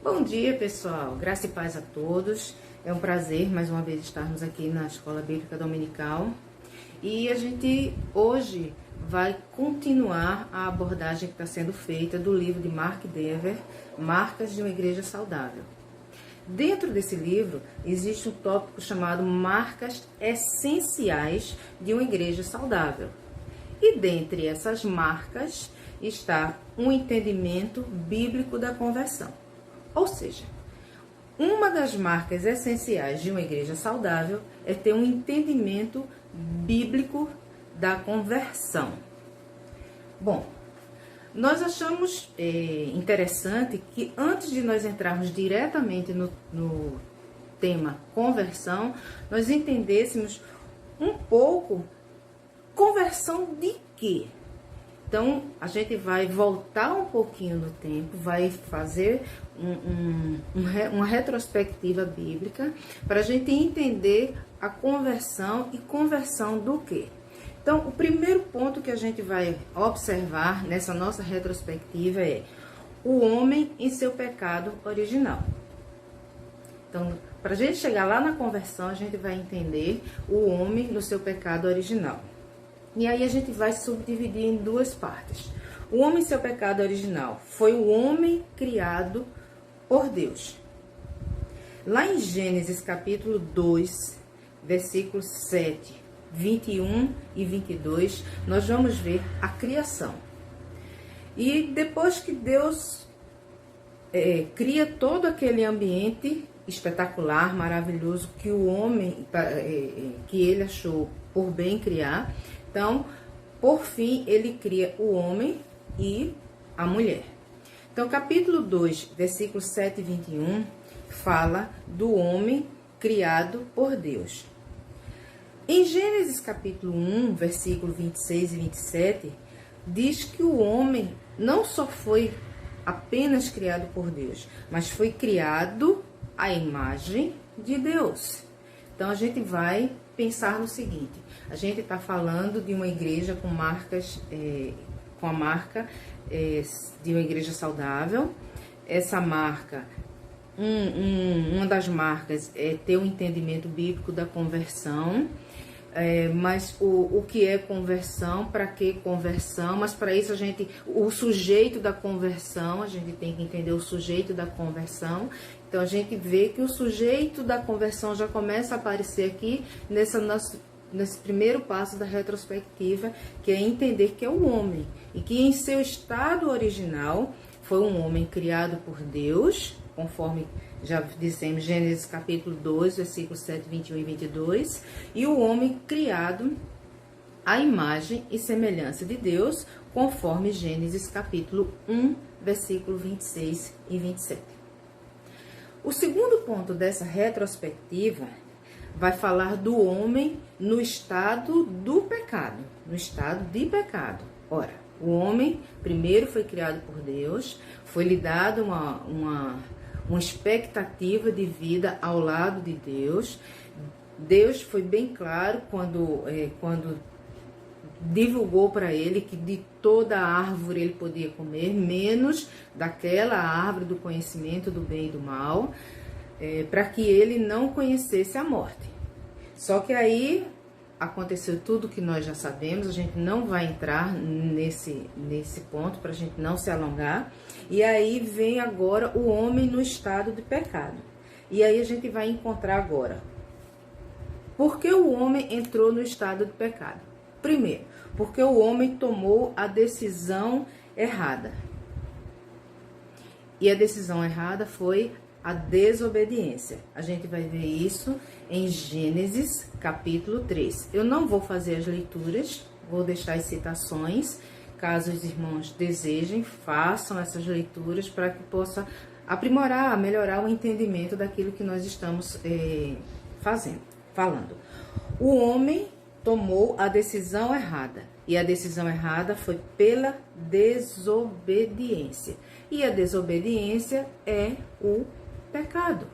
Bom dia, pessoal. Graça e paz a todos. É um prazer, mais uma vez, estarmos aqui na Escola Bíblica Dominical. E a gente, hoje, vai continuar a abordagem que está sendo feita do livro de Mark Dever, Marcas de uma Igreja Saudável. Dentro desse livro, existe um tópico chamado Marcas Essenciais de uma Igreja Saudável. E dentre essas marcas está um entendimento bíblico da conversão. Ou seja, uma das marcas essenciais de uma igreja saudável é ter um entendimento bíblico da conversão. Bom, nós achamos interessante que antes de nós entrarmos diretamente no tema conversão, nós entendêssemos um pouco conversão de quê? Então, a gente vai voltar um pouquinho no tempo, vai fazer uma retrospectiva bíblica para a gente entender a conversão e conversão do quê? Então, o primeiro ponto que a gente vai observar nessa nossa retrospectiva é o homem em seu pecado original. Então, para a gente chegar lá na conversão, a gente vai entender o homem no seu pecado original. E aí a gente vai subdividir em duas partes. O homem e seu pecado original foi o homem criado por Deus. Lá em Gênesis capítulo 2, versículos 7, 21 e 22, nós vamos ver a criação. E depois que Deus cria todo aquele ambiente espetacular, maravilhoso, que o homem, que ele achou por bem criar, então, por fim, ele cria o homem e a mulher. Então, capítulo 2, versículos 7 e 21, fala do homem criado por Deus. Em Gênesis capítulo 1, versículo 26 e 27, diz que o homem não só foi apenas criado por Deus, mas foi criado à imagem de Deus. Então, a gente vai pensar no seguinte: a gente está falando de uma igreja com marcas, com a marca de uma igreja saudável. Essa marca, uma das marcas é ter um entendimento bíblico da conversão. Mas o que é conversão, para que conversão? Mas para isso o sujeito da conversão, a gente tem que entender o sujeito da conversão. Então a gente vê que o sujeito da conversão já começa a aparecer aqui nesse primeiro passo da retrospectiva, que é entender que é o homem, e que em seu estado original foi um homem criado por Deus, conforme já dissemos, Gênesis capítulo 2, versículos 7, 21 e 22, e o homem criado à imagem e semelhança de Deus, conforme Gênesis capítulo 1, versículo 26 e 27. O segundo ponto dessa retrospectiva vai falar do homem no estado do pecado, no estado de pecado. Ora, o homem primeiro foi criado por Deus, foi-lhe dado uma expectativa de vida ao lado de Deus. Deus foi bem claro quando divulgou para ele que de toda a árvore ele podia comer, menos daquela árvore do conhecimento do bem e do mal, para que ele não conhecesse a morte. Só que aí aconteceu tudo que nós já sabemos, a gente não vai entrar nesse ponto para a gente não se alongar. E aí vem agora o homem no estado de pecado. E aí a gente vai encontrar agora por que o homem entrou no estado de pecado. Primeiro, porque o homem tomou a decisão errada. E a decisão errada foi a desobediência. A gente vai ver isso em Gênesis capítulo 3. Eu não vou fazer as leituras, vou deixar as citações. Caso os irmãos desejem, façam essas leituras para que possa aprimorar, melhorar o entendimento daquilo que nós estamos falando. O homem tomou a decisão errada, e a decisão errada foi pela desobediência. E a desobediência é o pecado.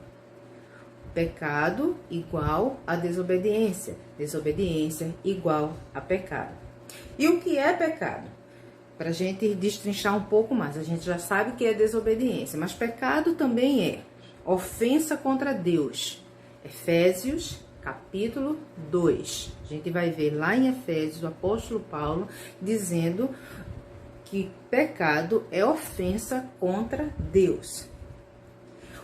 Pecado igual a desobediência. Desobediência igual a pecado. E o que é pecado? para a gente destrinchar um pouco mais. A gente já sabe que é desobediência, mas pecado também é ofensa contra Deus. Efésios, capítulo 2. A gente vai ver lá em Efésios, o apóstolo Paulo dizendo que pecado é ofensa contra Deus.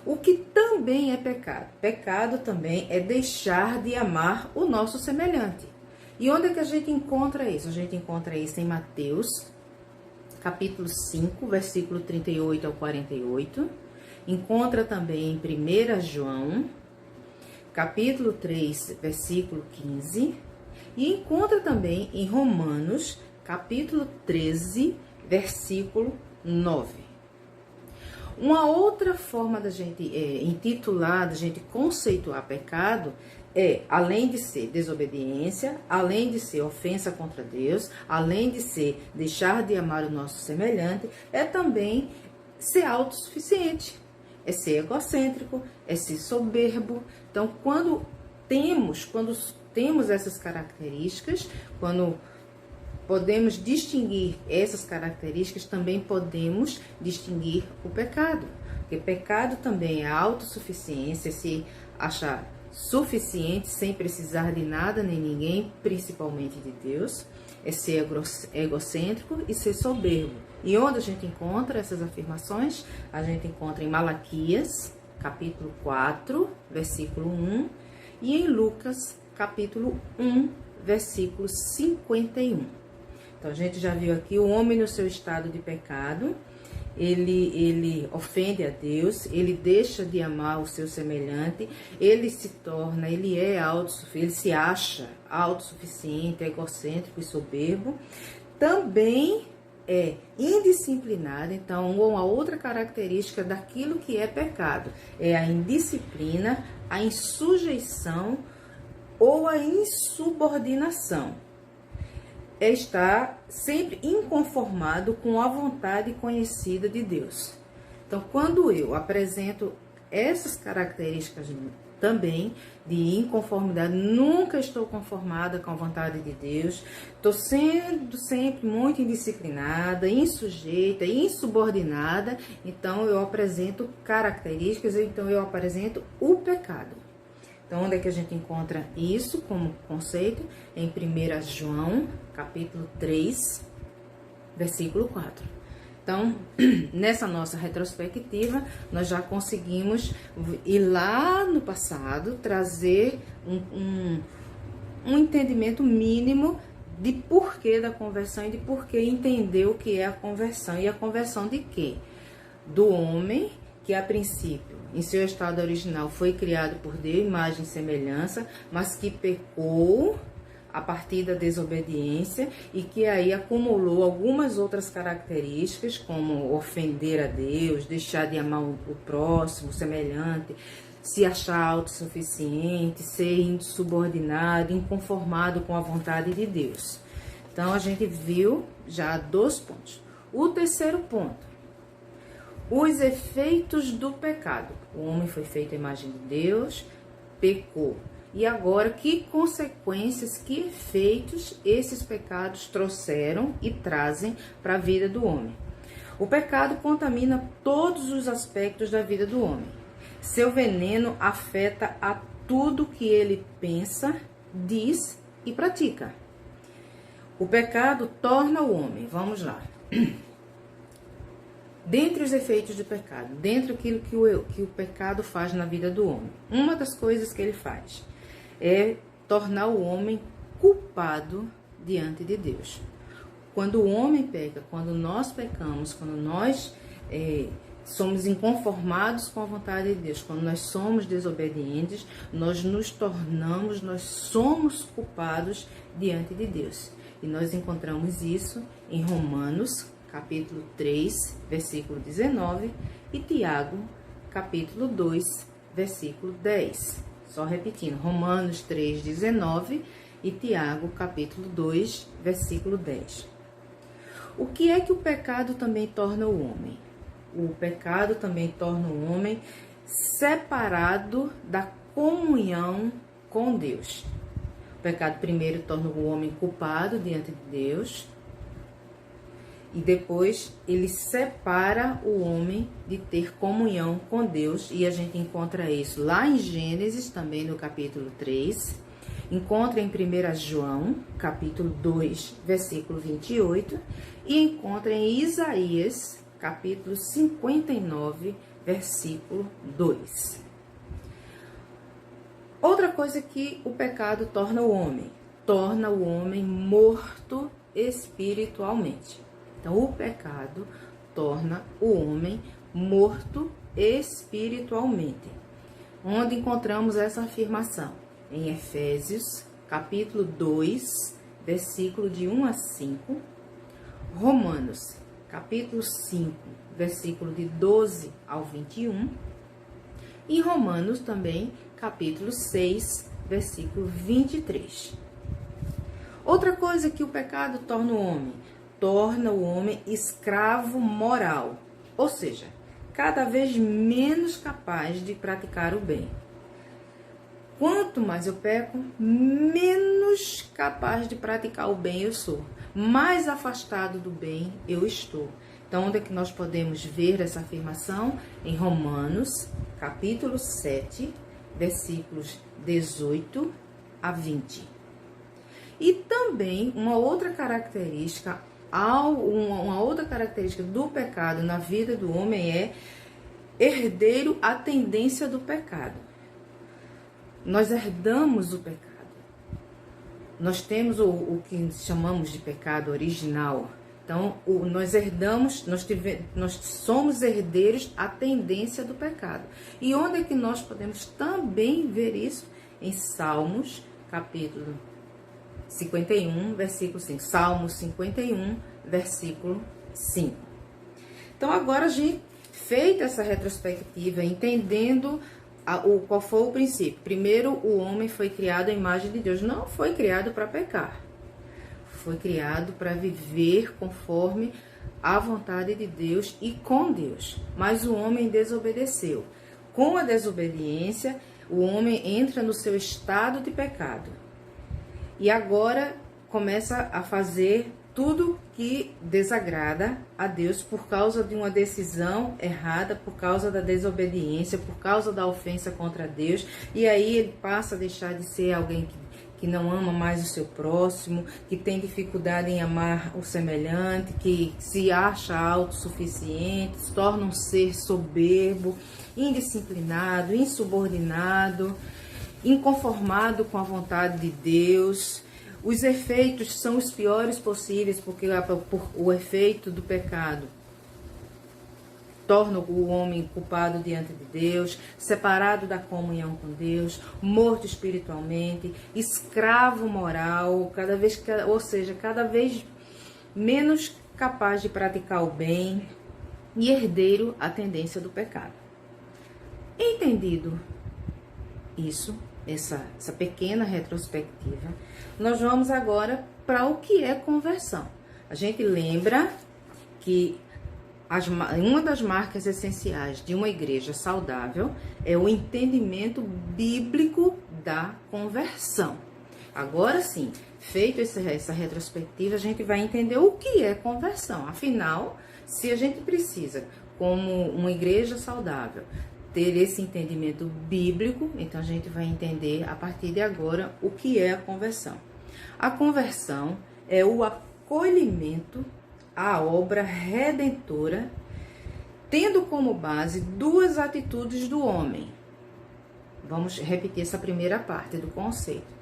O que também é pecado? Pecado também é deixar de amar o nosso semelhante. E onde é que a gente encontra isso? A gente encontra isso em Mateus, capítulo 5, versículo 38 ao 48. Encontra também em 1 João, capítulo 3, versículo 15. E encontra também em Romanos, capítulo 13, versículo 9. Uma outra forma da gente intitular, da gente conceituar pecado é, além de ser desobediência, além de ser ofensa contra Deus, além de ser deixar de amar o nosso semelhante, é também ser autossuficiente, é ser egocêntrico, é ser soberbo. Então, quando temos essas características, quando podemos distinguir essas características, também podemos distinguir o pecado. Porque pecado também é autossuficiência, se achar suficiente sem precisar de nada nem ninguém, principalmente de Deus. É ser egocêntrico e ser soberbo. E onde a gente encontra essas afirmações? A gente encontra em Malaquias, capítulo 4, versículo 1, e em Lucas, capítulo 1, versículo 51. Então, a gente já viu aqui o homem no seu estado de pecado, ele ofende a Deus, ele deixa de amar o seu semelhante, ele se acha autossuficiente, egocêntrico e soberbo. Também é indisciplinado. Então, uma outra característica daquilo que é pecado é a indisciplina, a insujeição ou a insubordinação. É estar sempre inconformado com a vontade conhecida de Deus. Então, quando eu apresento essas características também de inconformidade, nunca estou conformada com a vontade de Deus, estou sendo sempre muito indisciplinada, insujeita, insubordinada, então eu apresento características, então eu apresento o pecado. Então, onde é que a gente encontra isso como conceito? Em 1 João, capítulo 3, versículo 4. Então, nessa nossa retrospectiva, nós já conseguimos ir lá no passado, trazer um entendimento mínimo de porquê da conversão e de porquê entender o que é a conversão. E a conversão de quê? Do homem, que a princípio, em seu estado original, foi criado por Deus, imagem e semelhança, mas que pecou a partir da desobediência e que aí acumulou algumas outras características, como ofender a Deus, deixar de amar o próximo, o semelhante, se achar autossuficiente, ser insubordinado, inconformado com a vontade de Deus. Então, a gente viu já 2 pontos. O terceiro ponto: os efeitos do pecado. O homem foi feito à imagem de Deus, pecou. E agora, que consequências, que efeitos esses pecados trouxeram e trazem para a vida do homem? O pecado contamina todos os aspectos da vida do homem. Seu veneno afeta a tudo que ele pensa, diz e pratica. O pecado torna o homem, vamos lá, dentre os efeitos do pecado, dentro daquilo que o pecado faz na vida do homem, uma das coisas que ele faz é tornar o homem culpado diante de Deus. Quando o homem peca, quando nós pecamos, quando nós somos inconformados com a vontade de Deus, quando nós somos desobedientes, nós somos culpados diante de Deus. E nós encontramos isso em Romanos, capítulo 3, versículo 19, e Tiago, capítulo 2, versículo 10. Só repetindo, Romanos 3, 19 e Tiago, capítulo 2, versículo 10. O que é que o pecado também torna o homem? O pecado também torna o homem separado da comunhão com Deus. O pecado primeiro torna o homem culpado diante de Deus. E depois ele separa o homem de ter comunhão com Deus. E a gente encontra isso lá em Gênesis, também no capítulo 3. Encontra em 1 João, capítulo 2, versículo 28. E encontra em Isaías, capítulo 59, versículo 2. Outra coisa que o pecado torna o homem morto espiritualmente. Então, o pecado torna o homem morto espiritualmente. Onde encontramos essa afirmação? Em Efésios, capítulo 2, versículo de 1 a 5. Romanos, capítulo 5, versículo de 12 ao 21. E Romanos também, capítulo 6, versículo 23. Outra coisa que o pecado torna o homem escravo moral, ou seja, cada vez menos capaz de praticar o bem. Quanto mais eu peco, menos capaz de praticar o bem eu sou, mais afastado do bem eu estou. Então, onde é que nós podemos ver essa afirmação? Em Romanos, capítulo 7, versículos 18 a 20. E também uma outra característica do pecado na vida do homem é herdeiro a tendência do pecado. Nós herdamos o pecado. Nós temos o que chamamos de pecado original. Então, nós herdamos, nós somos herdeiros a tendência do pecado. E onde é que nós podemos também ver isso? Em Salmos, capítulo 51, versículo 5. Salmo 51, versículo 5. Então, agora a gente, feita essa retrospectiva, entendendo qual foi o princípio. Primeiro, o homem foi criado à imagem de Deus. Não foi criado para pecar. Foi criado para viver conforme a vontade de Deus e com Deus. Mas o homem desobedeceu. Com a desobediência, o homem entra no seu estado de pecado. E agora começa a fazer tudo que desagrada a Deus por causa de uma decisão errada, por causa da desobediência, por causa da ofensa contra Deus. E aí ele passa a deixar de ser alguém que não ama mais o seu próximo, que tem dificuldade em amar o semelhante, que se acha autossuficiente, se torna um ser soberbo, indisciplinado, insubordinado, inconformado com a vontade de Deus. Os efeitos são os piores possíveis, porque o efeito do pecado torna o homem culpado diante de Deus, separado da comunhão com Deus, morto espiritualmente, escravo moral, cada vez menos capaz de praticar o bem e herdeiro à tendência do pecado. Entendido isso, essa pequena retrospectiva, nós vamos agora para o que é conversão. A gente lembra que uma das marcas essenciais de uma igreja saudável é o entendimento bíblico da conversão. Agora sim, feito essa retrospectiva, a gente vai entender o que é conversão. Afinal, se a gente precisa, como uma igreja saudável, ter esse entendimento bíblico, então a gente vai entender a partir de agora o que é a conversão. A conversão é o acolhimento à obra redentora, tendo como base duas atitudes do homem. Vamos repetir essa primeira parte do conceito.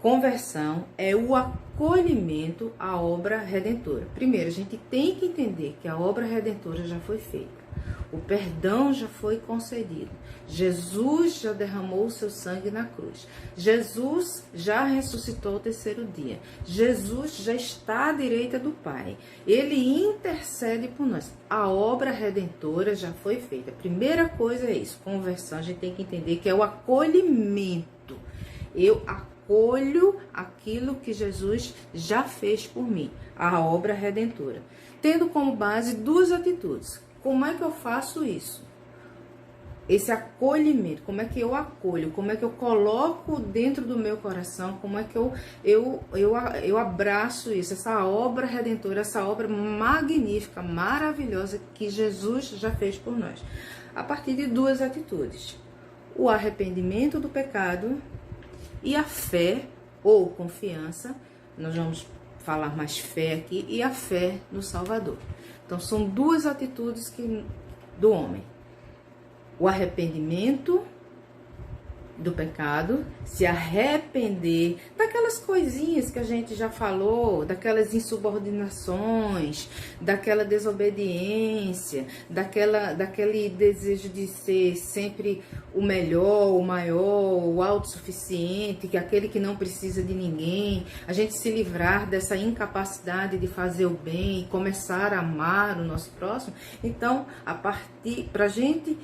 Conversão é o acolhimento à obra redentora. Primeiro, a gente tem que entender que a obra redentora já foi feita. O perdão já foi concedido. Jesus já derramou o seu sangue na cruz. Jesus já ressuscitou ao terceiro dia. Jesus já está à direita do Pai. Ele intercede por nós. A obra redentora já foi feita. A primeira coisa é isso. Conversão, a gente tem que entender que é o acolhimento. Eu acolho aquilo que Jesus já fez por mim. A obra redentora. Tendo como base duas atitudes. Como é que eu faço isso? esse acolhimento, como é que eu acolho, como é que eu coloco dentro do meu coração, como é que eu abraço isso, essa obra redentora, essa obra magnífica, maravilhosa que Jesus já fez por nós. A partir de duas atitudes: o arrependimento do pecado e a fé ou confiança. Nós vamos falar mais fé aqui, e a fé no Salvador. Então são duas atitudes do homem: o arrependimento do pecado, se arrepender daquelas coisinhas que a gente já falou, daquelas insubordinações, daquela desobediência, daquele desejo de ser sempre o melhor, o maior, o autossuficiente, que aquele que não precisa de ninguém. A gente se livrar dessa incapacidade de fazer o bem e começar a amar o nosso próximo. Então, para a gente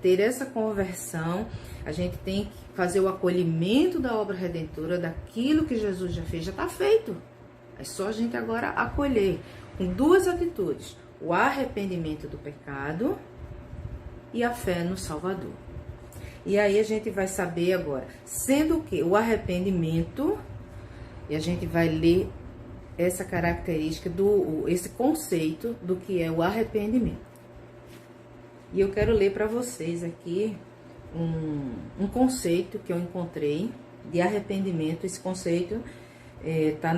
ter essa conversão, a gente tem que fazer o acolhimento da obra redentora, daquilo que Jesus já fez, já está feito. É só a gente agora acolher com duas atitudes: o arrependimento do pecado e a fé no Salvador. E aí a gente vai saber agora, sendo que o arrependimento, e a gente vai ler essa característica, esse conceito do que é o arrependimento. E eu quero ler para vocês aqui um conceito que eu encontrei de arrependimento. Esse conceito está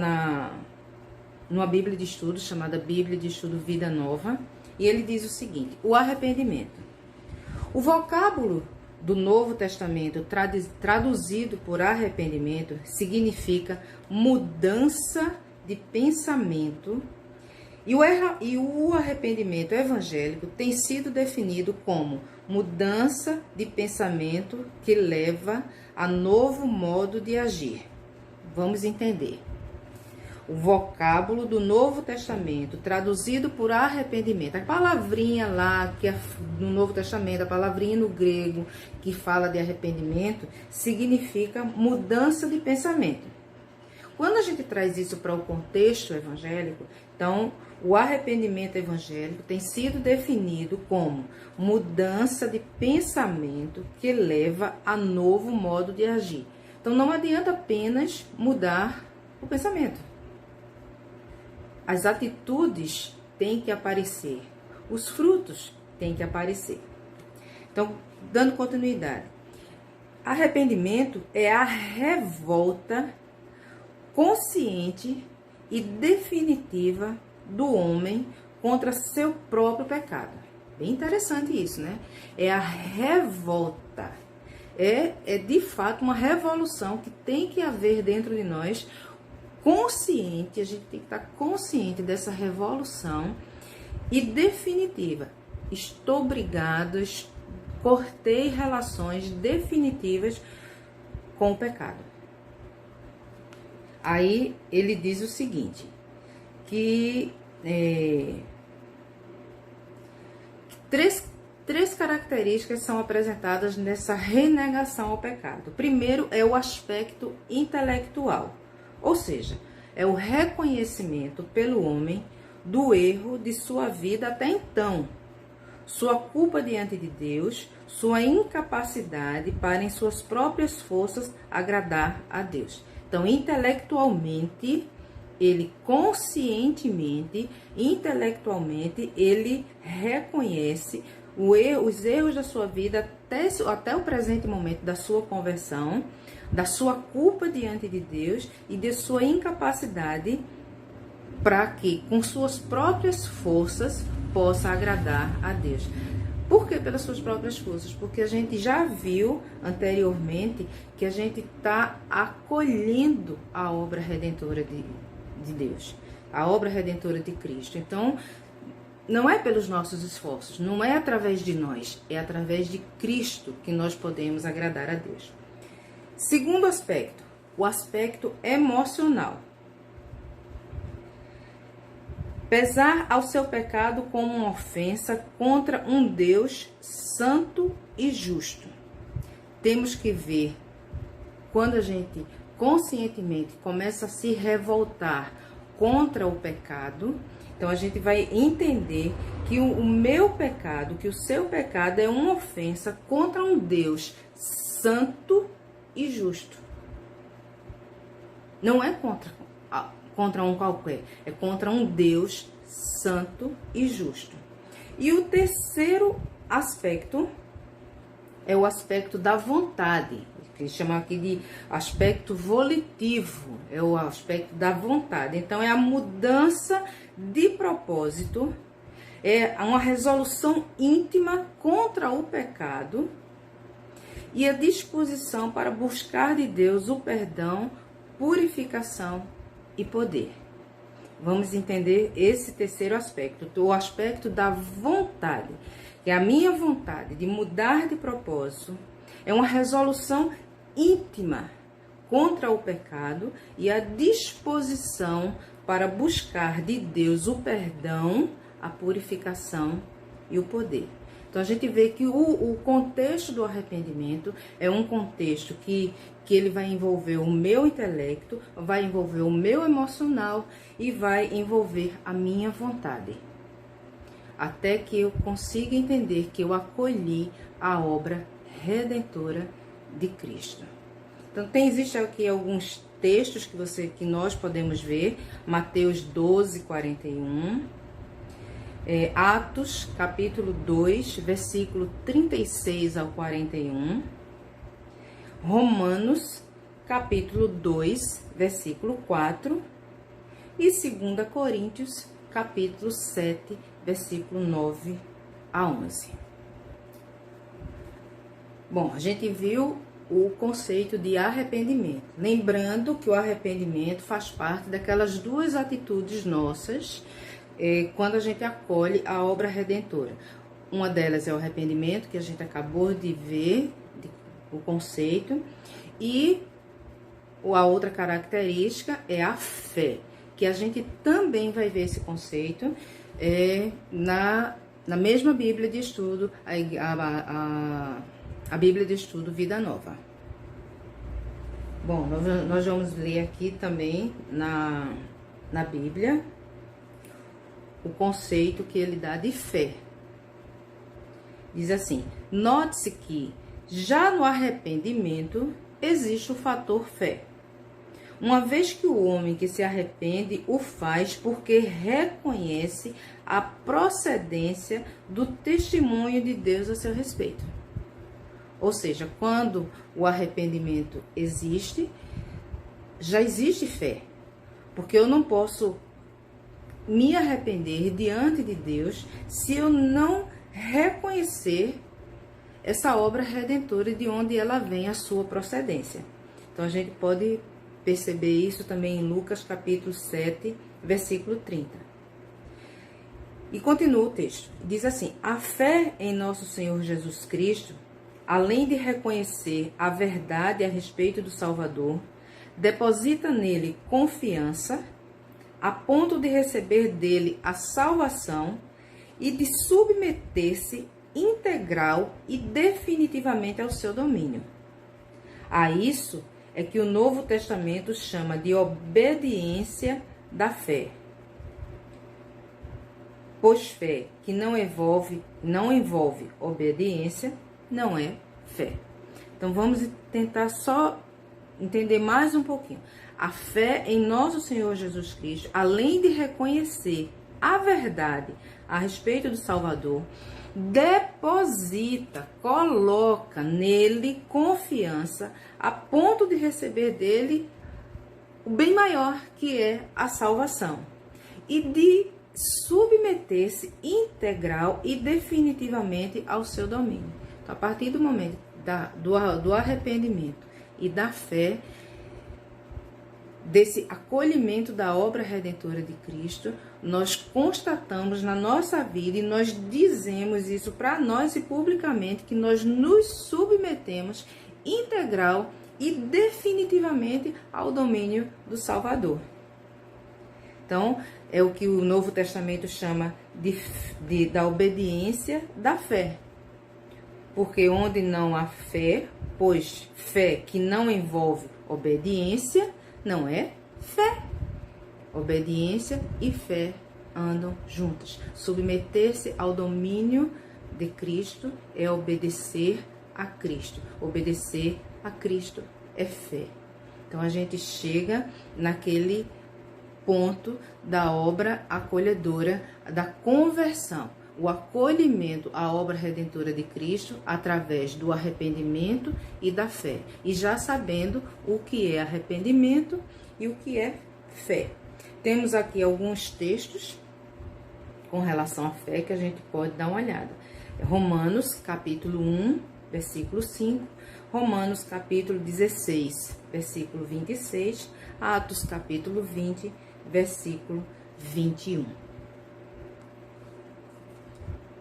numa Bíblia de Estudo, chamada Bíblia de Estudo Vida Nova, e ele diz o seguinte: o arrependimento. O vocábulo do Novo Testamento traduzido por arrependimento significa mudança de pensamento, e o arrependimento evangélico tem sido definido como mudança de pensamento que leva a novo modo de agir. Vamos entender. O vocábulo do Novo Testamento traduzido por arrependimento, a palavrinha lá que é no Novo Testamento, a palavrinha no grego que fala de arrependimento, significa mudança de pensamento. Quando a gente traz isso para o contexto evangélico, então o arrependimento evangélico tem sido definido como mudança de pensamento que leva a novo modo de agir. Então não adianta apenas mudar o pensamento. As atitudes têm que aparecer, os frutos têm que aparecer. Então, dando continuidade, arrependimento é a revolta consciente e definitiva do homem contra seu próprio pecado. Bem interessante isso, né? É a revolta. É de fato uma revolução que tem que haver dentro de nós, consciente. A gente tem que estar consciente dessa revolução e definitiva. Estou brigado, cortei relações definitivas com o pecado. Aí ele diz o seguinte, que três características são apresentadas nessa renegação ao pecado. Primeiro é o aspecto intelectual, ou seja, é o reconhecimento pelo homem do erro de sua vida até então, sua culpa diante de Deus, sua incapacidade para em suas próprias forças agradar a Deus. Então, intelectualmente, ele conscientemente, intelectualmente, ele reconhece os erros da sua vida até o presente momento da sua conversão, da sua culpa diante de Deus e de sua incapacidade para que, com suas próprias forças, possa agradar a Deus. Por que pelas suas próprias forças? Porque a gente já viu anteriormente que a gente está acolhendo a obra redentora de Deus, a obra redentora de Cristo. Então, não é pelos nossos esforços, não é através de nós, é através de Cristo que nós podemos agradar a Deus. Segundo aspecto, o aspecto emocional. Pesar ao seu pecado como uma ofensa contra um Deus santo e justo. Temos que ver, quando a gente conscientemente começa a se revoltar contra o pecado, então a gente vai entender que o meu pecado, que o seu pecado é uma ofensa contra um Deus santo e justo. Não é contra um qualquer, é contra um Deus santo e justo. E o terceiro aspecto é o aspecto da vontade, que chama aqui de aspecto volitivo, é o aspecto da vontade. Então, é a mudança de propósito, é uma resolução íntima contra o pecado e a disposição para buscar de Deus o perdão, purificação e poder. Vamos entender esse terceiro aspecto, o aspecto da vontade, que é a minha vontade de mudar de propósito, é uma resolução íntima contra o pecado e a disposição para buscar de Deus o perdão, a purificação e o poder. Então a gente vê que o contexto do arrependimento é um contexto que ele vai envolver o meu intelecto, vai envolver o meu emocional e vai envolver a minha vontade. Até que eu consiga entender que eu acolhi a obra redentora de Cristo. Então existem aqui alguns textos que nós podemos ver. Mateus 12, 41. Atos, capítulo 2, versículo 36 ao 41. Romanos, capítulo 2, versículo 4. E 2 Coríntios, capítulo 7, versículo 9 a 11. Bom, a gente viu o conceito de arrependimento. Lembrando que o arrependimento faz parte daquelas duas atitudes nossas quando a gente acolhe a obra redentora. Uma delas é o arrependimento, que a gente acabou de ver, o conceito, e a outra característica é a fé, que a gente também vai ver esse conceito na mesma Bíblia de Estudo, a Bíblia de Estudo Vida Nova. Bom, nós vamos ler aqui também na Bíblia o conceito que ele dá de fé. Diz assim: note-se que já no arrependimento existe o fator fé. Uma vez que o homem que se arrepende o faz porque reconhece a procedência do testemunho de Deus a seu respeito. Ou seja, quando o arrependimento existe, já existe fé. Porque eu não posso me arrepender diante de Deus se eu não reconhecer essa obra redentora de onde ela vem a sua procedência. Então a gente pode perceber isso também em Lucas capítulo 7, versículo 30. E continua o texto. Diz assim: a fé em nosso Senhor Jesus Cristo, além de reconhecer a verdade a respeito do Salvador, deposita nele confiança, a ponto de receber dele a salvação e de submeter-se integral e definitivamente ao seu domínio. A isso é que o Novo Testamento chama de obediência da fé. Pois fé que não envolve obediência não é fé. Então vamos tentar só entender mais um pouquinho. A fé em nosso Senhor Jesus Cristo, além de reconhecer a verdade a respeito do Salvador, deposita, coloca nele confiança a ponto de receber dele o bem maior, que é a salvação, e de submeter-se integral e definitivamente ao seu domínio. Então, a partir do momento do arrependimento e da fé, desse acolhimento da obra redentora de Cristo, nós constatamos na nossa vida e nós dizemos isso para nós e publicamente, que nós nos submetemos integral e definitivamente ao domínio do Salvador. Então, é o que o Novo Testamento chama da obediência da fé. Porque onde não há fé, pois fé que não envolve obediência, não é fé. Obediência e fé andam juntas. Submeter-se ao domínio de Cristo é obedecer a Cristo. Obedecer a Cristo é fé. Então a gente chega naquele ponto da obra acolhedora, da conversão, o acolhimento à obra redentora de Cristo através do arrependimento e da fé. E já sabendo o que é arrependimento e o que é fé. Temos aqui alguns textos com relação à fé que a gente pode dar uma olhada. Romanos, capítulo 1, versículo 5. Romanos, capítulo 16, versículo 26. Atos, capítulo 20, versículo 21.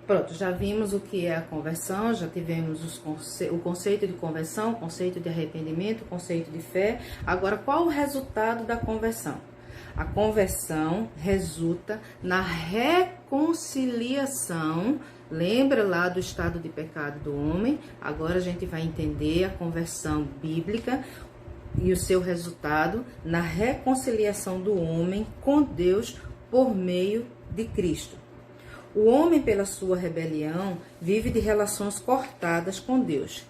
Pronto, já vimos o que é a conversão, já tivemos o conceito de conversão, o conceito de arrependimento, o conceito de fé. Agora, qual o resultado da conversão? A conversão resulta na reconciliação. Lembra lá do estado de pecado do homem? Agora a gente vai entender a conversão bíblica e o seu resultado na reconciliação do homem com Deus por meio de Cristo. O homem, pela sua rebelião, vive de relações cortadas com Deus.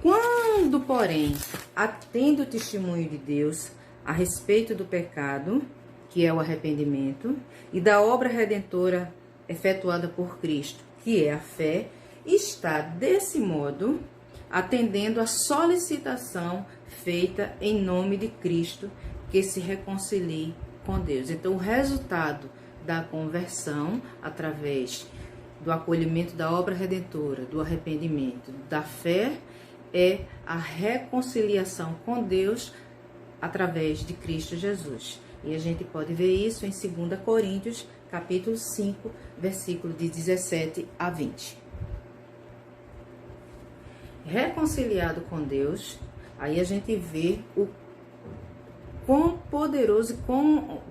Quando, porém, atende o testemunho de Deus a respeito do pecado, que é o arrependimento, e da obra redentora efetuada por Cristo, que é a fé, está, desse modo, atendendo à solicitação feita em nome de Cristo, que se reconcilie com Deus. Então, o resultado da conversão, através do acolhimento da obra redentora, do arrependimento, da fé, é a reconciliação com Deus através de Cristo Jesus. E a gente pode ver isso em 2 Coríntios, capítulo 5, versículo de 17 a 20. Reconciliado com Deus, aí a gente vê o quão poderoso e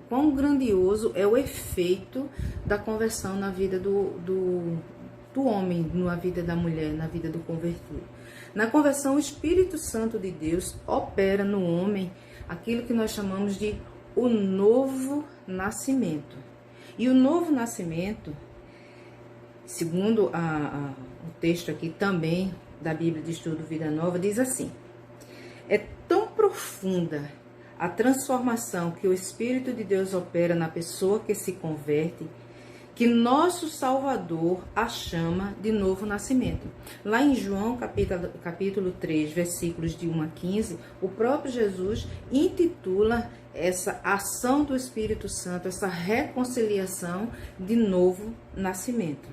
quão grandioso é o efeito da conversão na vida do homem, na vida da mulher, na vida do convertido. Na conversão, o Espírito Santo de Deus opera no homem aquilo que nós chamamos de o novo nascimento. E o novo nascimento, segundo o texto aqui também da Bíblia de Estudo Vida Nova, diz assim: é tão profunda a transformação que o Espírito de Deus opera na pessoa que se converte, que nosso Salvador a chama de novo nascimento. Lá em João, capítulo 3, versículos de 1 a 15, o próprio Jesus intitula essa ação do Espírito Santo, essa reconciliação de novo nascimento.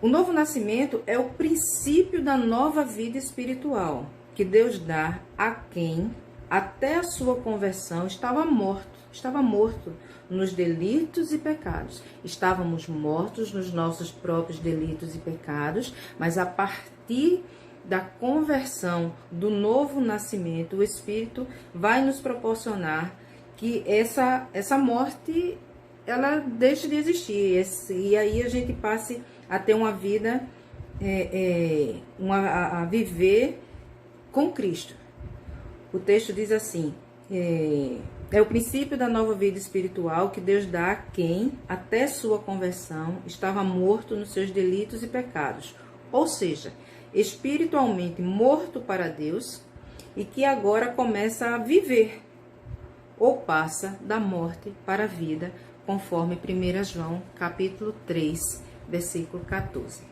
O novo nascimento é o princípio da nova vida espiritual que Deus dá a quem, até a sua conversão, estava morto nos delitos e pecados. Estávamos mortos nos nossos próprios delitos e pecados, mas a partir da conversão, do novo nascimento, o Espírito vai nos proporcionar que essa morte, ela deixe de existir, e aí a gente passe a ter uma vida, a viver com Cristo. O texto diz assim: é o princípio da nova vida espiritual que Deus dá a quem, até sua conversão, estava morto nos seus delitos e pecados, ou seja, espiritualmente morto para Deus, e que agora começa a viver, ou passa da morte para a vida, conforme 1 João, capítulo 3, versículo 14.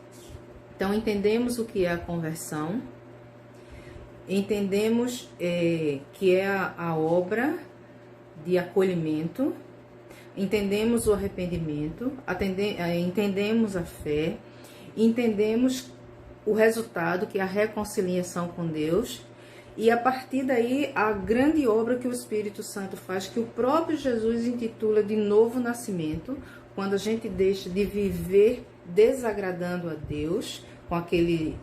Então, entendemos o que é a conversão, entendemos que é a obra de acolhimento, entendemos o arrependimento, entendemos a fé, entendemos o resultado, que é a reconciliação com Deus, e a partir daí a grande obra que o Espírito Santo faz, que o próprio Jesus intitula de novo nascimento, quando a gente deixa de viver desagradando a Deus,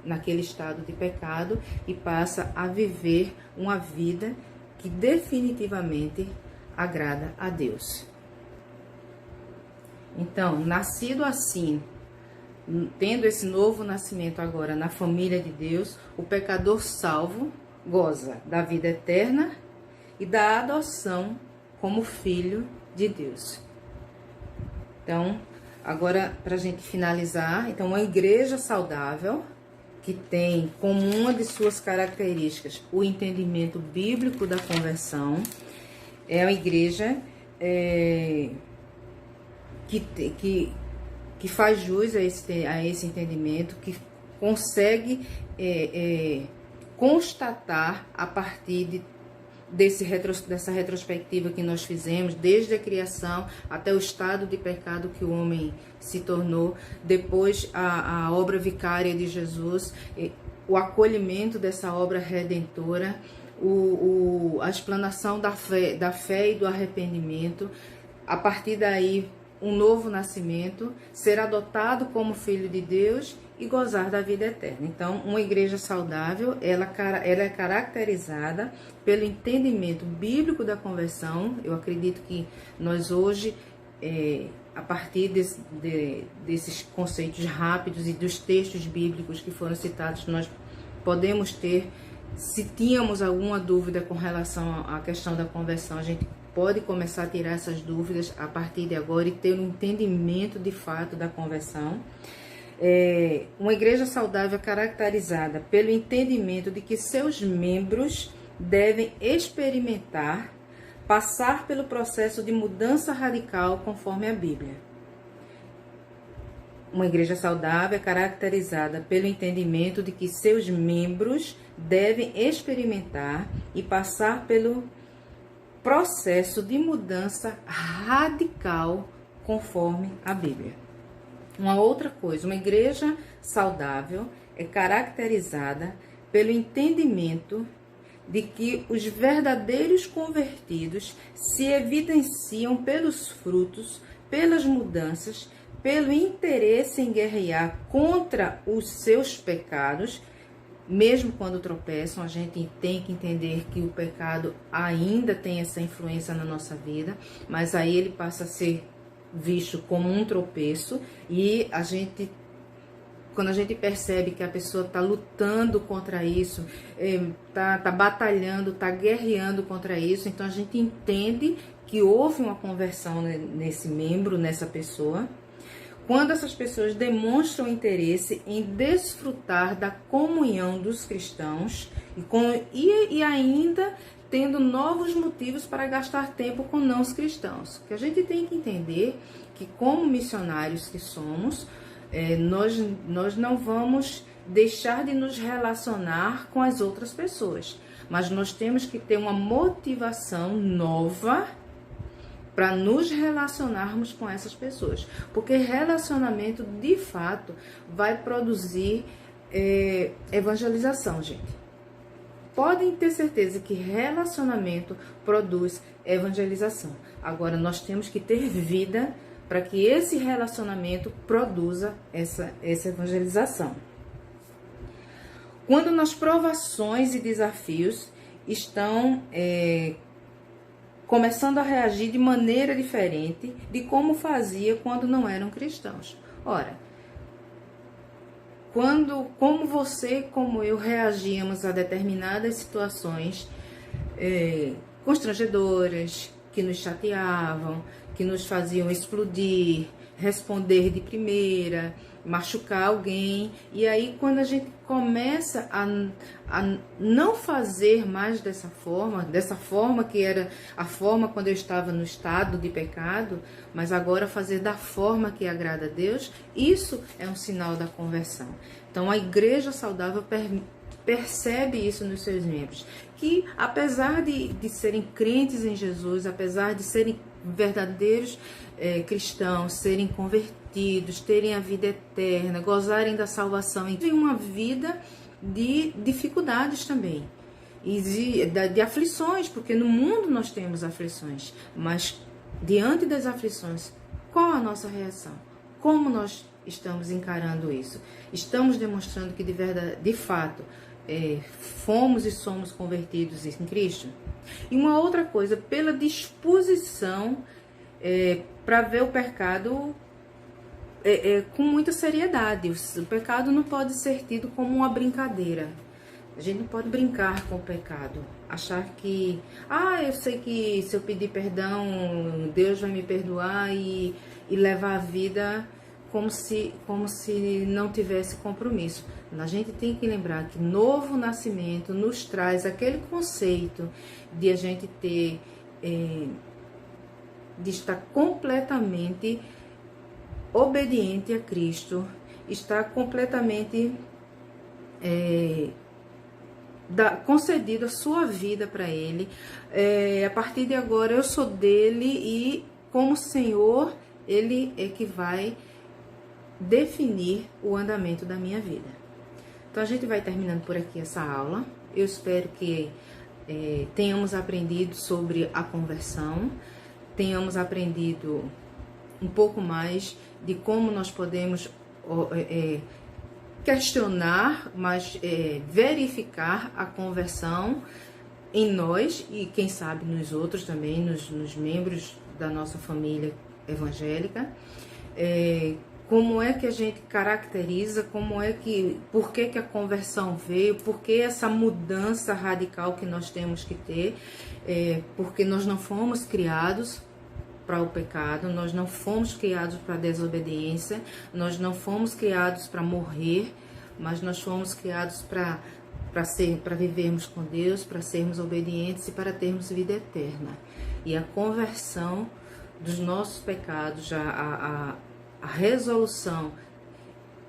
naquele estado de pecado, e passa a viver uma vida que definitivamente agrada a Deus. Então, nascido assim, tendo esse novo nascimento agora na família de Deus, o pecador salvo goza da vida eterna e da adoção como filho de Deus. Então, agora, para a gente finalizar, então, uma igreja saudável, que tem como uma de suas características o entendimento bíblico da conversão, é uma igreja que faz jus a esse entendimento, que consegue constatar a partir dessa retrospectiva que nós fizemos, desde a criação até o estado de pecado que o homem se tornou, depois a obra vicária de Jesus, o acolhimento dessa obra redentora, a explanação da fé e do arrependimento, a partir daí um novo nascimento, ser adotado como filho de Deus e gozar da vida eterna. Então, uma igreja saudável, ela é caracterizada pelo entendimento bíblico da conversão. Eu acredito que nós hoje, a partir desses conceitos rápidos e dos textos bíblicos que foram citados, nós podemos ter, se tínhamos alguma dúvida com relação à questão da conversão, a gente pode começar a tirar essas dúvidas a partir de agora e ter um entendimento de fato da conversão. Uma igreja saudável é caracterizada pelo entendimento de que seus membros devem experimentar, passar pelo processo de mudança radical conforme a Bíblia. Uma igreja saudável é caracterizada pelo entendimento de que seus membros devem experimentar e passar pelo processo de mudança radical conforme a Bíblia. Uma outra coisa, uma igreja saudável é caracterizada pelo entendimento de que os verdadeiros convertidos se evidenciam pelos frutos, pelas mudanças, pelo interesse em guerrear contra os seus pecados. Mesmo quando tropeçam, a gente tem que entender que o pecado ainda tem essa influência na nossa vida, mas aí ele passa a ser visto como um tropeço, e quando a gente percebe que a pessoa está lutando contra isso, tá batalhando, está guerreando contra isso, então a gente entende que houve uma conversão nesse membro, nessa pessoa. Quando essas pessoas demonstram interesse em desfrutar da comunhão dos cristãos e ainda tendo novos motivos para gastar tempo com não os cristãos. Que a gente tem que entender que, como missionários que somos, nós não vamos deixar de nos relacionar com as outras pessoas, mas nós temos que ter uma motivação nova para nos relacionarmos com essas pessoas, porque relacionamento de fato vai produzir evangelização, gente. Podem ter certeza que relacionamento produz evangelização. Agora nós temos que ter vida para que esse relacionamento produza essa evangelização. Quando nas provações e desafios estão começando a reagir de maneira diferente de como fazia quando não eram cristãos. Ora, como você, como eu, reagíamos a determinadas situações constrangedoras, que nos chateavam, que nos faziam explodir, responder de primeira, machucar alguém. E aí, quando a gente começa a não fazer mais dessa forma que era a forma quando eu estava no estado de pecado, mas agora fazer da forma que agrada a Deus, isso é um sinal da conversão. Então, a igreja saudável percebe isso nos seus membros, que apesar de serem crentes em Jesus, apesar de serem verdadeiros cristãos, serem convertidos, terem a vida eterna, gozarem da salvação, e terem uma vida de dificuldades também, e de aflições, porque no mundo nós temos aflições, mas diante das aflições, qual a nossa reação? Como nós estamos encarando isso? Estamos demonstrando que de fato fomos e somos convertidos em Cristo? E uma outra coisa, pela disposição para ver o pecado com muita seriedade. O pecado não pode ser tido como uma brincadeira. A gente não pode brincar com o pecado, achar que eu sei que se eu pedir perdão, Deus vai me perdoar e e levar a vida como se não tivesse compromisso. A gente tem que lembrar que novo nascimento nos traz aquele conceito de a gente ter, de estar completamente obediente a Cristo, estar completamente concedido a sua vida para Ele. A partir de agora eu sou dele e como Senhor, Ele é que vai definir o andamento da minha vida. Então a gente vai terminando por aqui essa aula. Eu espero que tenhamos aprendido sobre a conversão, tenhamos aprendido um pouco mais de como nós podemos questionar, mas verificar a conversão em nós e quem sabe nos outros também, nos membros da nossa família evangélica. Como é que a gente caracteriza, por que a conversão veio, por que essa mudança radical que nós temos que ter, porque nós não fomos criados para o pecado, nós não fomos criados para a desobediência, nós não fomos criados para morrer, mas nós fomos criados para vivermos com Deus, para sermos obedientes e para termos vida eterna. E a conversão dos nossos pecados, a resolução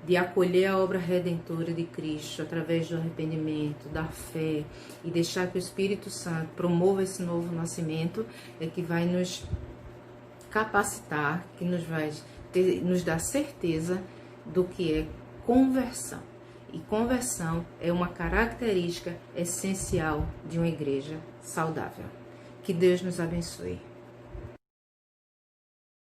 de acolher a obra redentora de Cristo através do arrependimento, da fé e deixar que o Espírito Santo promova esse novo nascimento é que vai nos capacitar, que nos dar certeza do que é conversão. E conversão é uma característica essencial de uma igreja saudável. Que Deus nos abençoe.